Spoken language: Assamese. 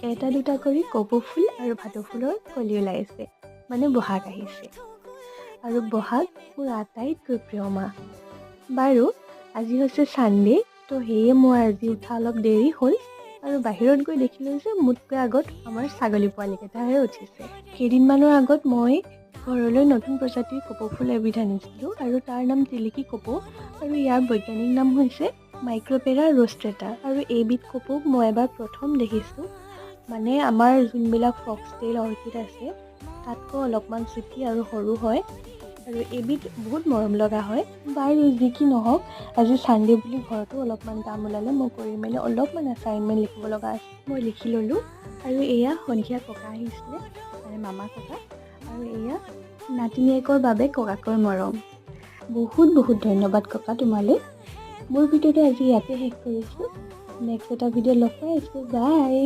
এটা দুটা কৰি কপৌ ফুল আৰু ভাটৌ ফুলৰ কলি ওলাইছে, মানে বহাগ আহিছে। আৰু বহাগ মোৰ আটাইতকৈ প্ৰিয় মাহ। বাৰু আজি হৈছে ছানডে, তো সেয়ে মই আজি উঠা অলপ দেৰি হ'ল আৰু বাহিৰত গৈ দেখিলোঁ যে মোতকৈ আগত আমাৰ ছাগলী পোৱালিকেইটাহে উঠিছে। কেইদিনমানৰ আগত মই ঘৰলৈ নতুন প্ৰজাতিৰ কপৌ ফুল এবিধ আনিছিলোঁ আৰু তাৰ নাম টিলিকি কপৌ আৰু ইয়াৰ বৈজ্ঞানিক নাম হৈছে মাইক্ৰ'পেৰা ৰ'ষ্ট্ৰেটা। আৰু এইবিধ কপৌক মই এবাৰ প্ৰথম দেখিছোঁ, মানে আমাৰ যোনবিলাক ফক্সটেইল অৰ্কিড আছে তাতকৈ অলপমান চুটি আৰু সৰু হয় আৰু এইবিধ বহুত মৰম লগা হয়। বাৰু যি কি নহওক, আজি ছানডে বুলি ঘৰতো অলপমান কাম ওলালে, মই কৰি মেলি অলপমান এছাইনমেণ্ট লিখিব লগা আছে, মই লিখি ল'লোঁ। আৰু এয়া সন্ধিয়া ককা আহিছিলে, মানে মামা ককা, আৰু এয়া নাতিনীয়েকৰ বাবে ককাকৰ মৰম। বহুত বহুত ধন্যবাদ ককা তোমালৈ। মোৰ ভিডিঅ'টো আজি ইয়াতে শেষ কৰিছোঁ। নেক্সট এটা ভিডিঅ' লগ পাই আছোঁ। বাই।